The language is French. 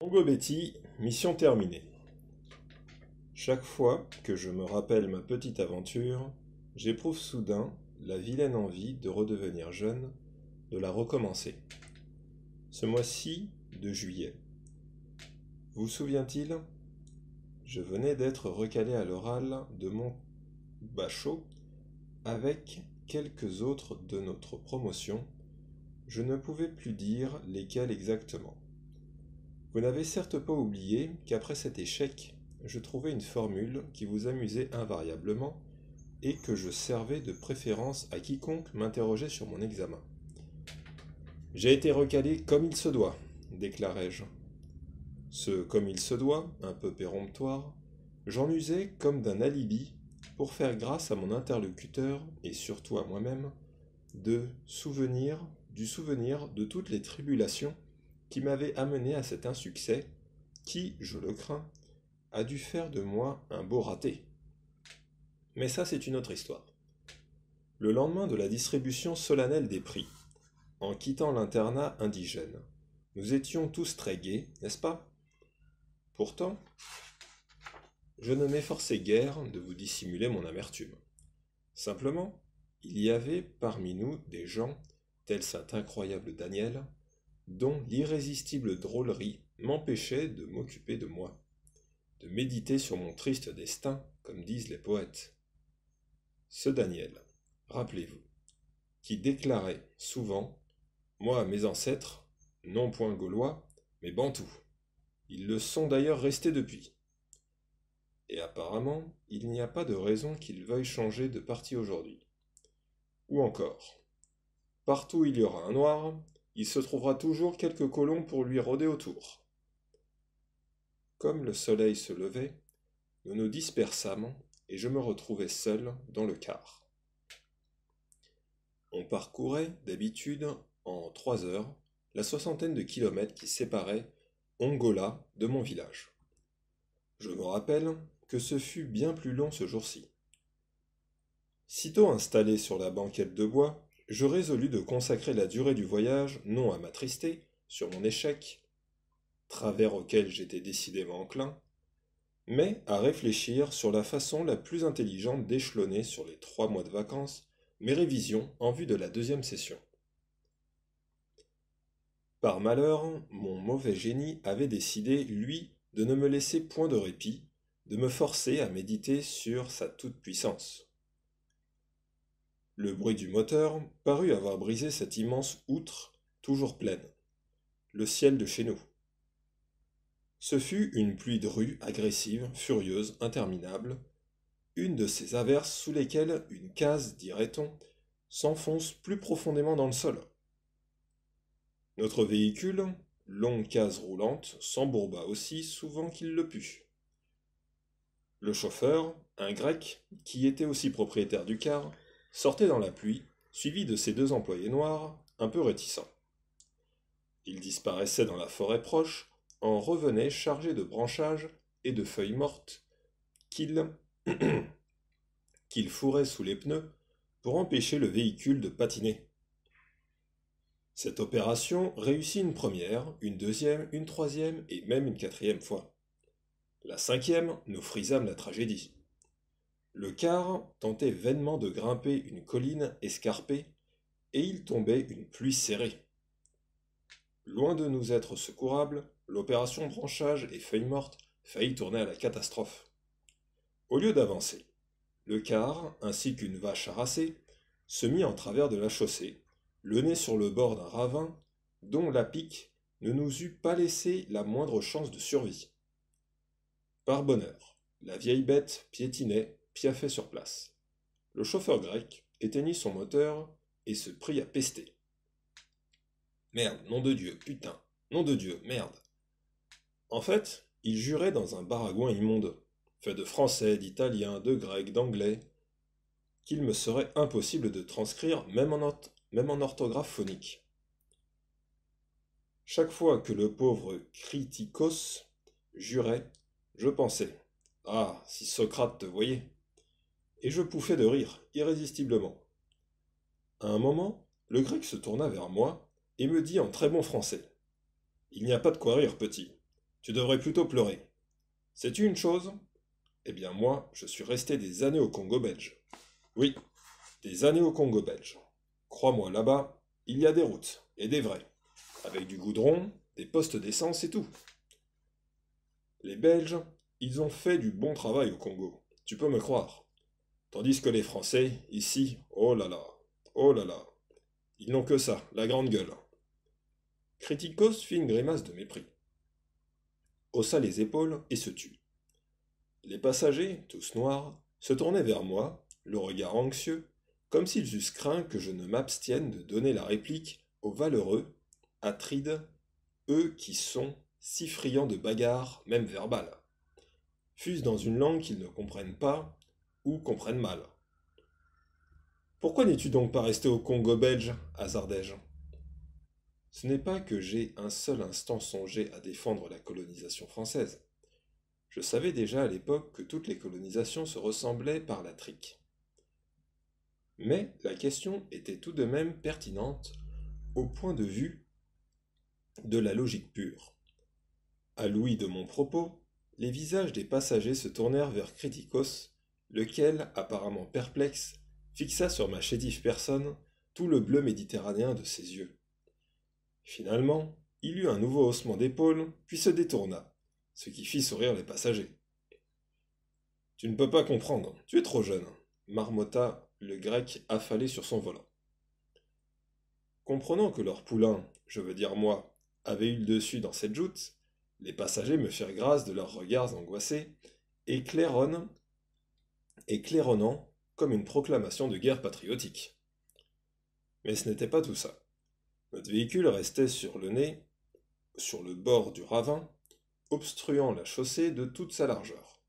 Longo Betty, mission terminée. Chaque fois que je me rappelle ma petite aventure, j'éprouve soudain la vilaine envie de redevenir jeune, de la recommencer. Ce mois-ci de juillet. Vous souvient-il? Je venais d'être recalé à l'oral de mon bachot avec quelques autres de notre promotion. Je ne pouvais plus dire lesquels exactement. Vous n'avez certes pas oublié qu'après cet échec, je trouvais une formule qui vous amusait invariablement et que je servais de préférence à quiconque m'interrogeait sur mon examen. J'ai été recalé comme il se doit, déclarai-je. Ce comme il se doit, un peu péremptoire, j'en usais comme d'un alibi pour faire grâce à mon interlocuteur et surtout à moi-même du souvenir de toutes les tribulations qui m'avaient amené à cet insuccès qui, je le crains, a dû faire de moi un beau raté. Mais ça, c'est une autre histoire. Le lendemain de la distribution solennelle des prix, en quittant l'internat indigène, nous étions tous très gais, n'est-ce pas? Pourtant, je ne m'efforçais guère de vous dissimuler mon amertume. Simplement, il y avait parmi nous des gens, tel cet incroyable Daniel, dont l'irrésistible drôlerie m'empêchait de m'occuper de moi, de méditer sur mon triste destin, comme disent les poètes. Ce Daniel, rappelez-vous, qui déclarait souvent, moi, mes ancêtres, non point gaulois, mais bantous. Ils le sont d'ailleurs restés depuis. Et apparemment, il n'y a pas de raison qu'ils veuillent changer de parti aujourd'hui. Ou encore, partout où il y aura un noir, il se trouvera toujours quelques colons pour lui rôder autour. Comme le soleil se levait, nous nous dispersâmes et je me retrouvai seul dans le car. On parcourait, d'habitude, en 3 heures, la soixantaine de kilomètres qui séparaient Ongola de mon village. Je me rappelle que ce fut bien plus long ce jour-ci. Sitôt installé sur la banquette de bois, je résolus de consacrer la durée du voyage non à m'attrister sur mon échec, travers auquel j'étais décidément enclin, mais à réfléchir sur la façon la plus intelligente d'échelonner sur les 3 mois de vacances mes révisions en vue de la deuxième session. Par malheur, mon mauvais génie avait décidé, lui, de ne me laisser point de répit, de me forcer à méditer sur sa toute-puissance. Le bruit du moteur parut avoir brisé cette immense outre toujours pleine, le ciel de chez nous. Ce fut une pluie de rue agressive, furieuse, interminable, une de ces averses sous lesquelles une case, dirait-on, s'enfonce plus profondément dans le sol. Notre véhicule, longue case roulante, s'embourba aussi souvent qu'il le put. Le chauffeur, un grec, qui était aussi propriétaire du car, sortait dans la pluie, suivi de ses 2 employés noirs, un peu réticents. Il disparaissait dans la forêt proche, en revenait chargé de branchages et de feuilles mortes qu'il qu'il fourrait sous les pneus pour empêcher le véhicule de patiner. Cette opération réussit une première, une deuxième, une troisième et même une quatrième fois. La cinquième, nous frisâmes la tragédie. Le car tentait vainement de grimper une colline escarpée et il tombait une pluie serrée. Loin de nous être secourable, l'opération branchage et feuilles mortes faillit tourner à la catastrophe. Au lieu d'avancer, le car, ainsi qu'une vache harassée, se mit en travers de la chaussée, le nez sur le bord d'un ravin dont la pique ne nous eût pas laissé la moindre chance de survie. Par bonheur, la vieille bête piétinait, piaffait sur place. Le chauffeur grec éteignit son moteur et se prit à pester. Merde, nom de Dieu, putain, nom de Dieu, merde. En fait, il jurait dans un baragouin immonde, fait de français, d'italien, de grec, d'anglais, qu'il me serait impossible de transcrire même en orthographe phonique. Chaque fois que le pauvre Criticos jurait, je pensais, ah, si Socrate te voyait. Et je pouffais de rire, irrésistiblement. À un moment, le grec se tourna vers moi et me dit en très bon français, il n'y a pas de quoi rire, petit. Tu devrais plutôt pleurer. Sais-tu une chose? Eh bien moi, je suis resté des années au Congo belge. Oui, des années au Congo belge. Crois-moi, là-bas, il y a des routes, et des vraies, avec du goudron, des postes d'essence et tout. Les Belges, ils ont fait du bon travail au Congo, tu peux me croire. Tandis que les Français, ici, oh là là, ils n'ont que ça, la grande gueule. Criticos fit une grimace de mépris, haussa les épaules et se tut. Les passagers, tous noirs, se tournaient vers moi, le regard anxieux, comme s'ils eussent craint que je ne m'abstienne de donner la réplique aux valeureux, atrides, eux qui sont si friands de bagarres, même verbales, fût-ce dans une langue qu'ils ne comprennent pas ou comprennent mal. Pourquoi n'es-tu donc pas resté au Congo belge, hasardai-je? Ce n'est pas que j'ai un seul instant songé à défendre la colonisation française. Je savais déjà à l'époque que toutes les colonisations se ressemblaient par la trique. Mais la question était tout de même pertinente au point de vue de la logique pure. À l'ouïe de mon propos, les visages des passagers se tournèrent vers Criticos, lequel, apparemment perplexe, fixa sur ma chétive personne tout le bleu méditerranéen de ses yeux. Finalement, il eut un nouveau haussement d'épaule, puis se détourna, ce qui fit sourire les passagers. Tu ne peux pas comprendre, tu es trop jeune, marmotta le grec affalé sur son volant. Comprenant que leur poulain, je veux dire moi, avait eu le dessus dans cette joute, les passagers me firent grâce de leurs regards angoissés, et claironnant comme une proclamation de guerre patriotique. Mais ce n'était pas tout ça. Notre véhicule restait sur le nez, sur le bord du ravin, obstruant la chaussée de toute sa largeur.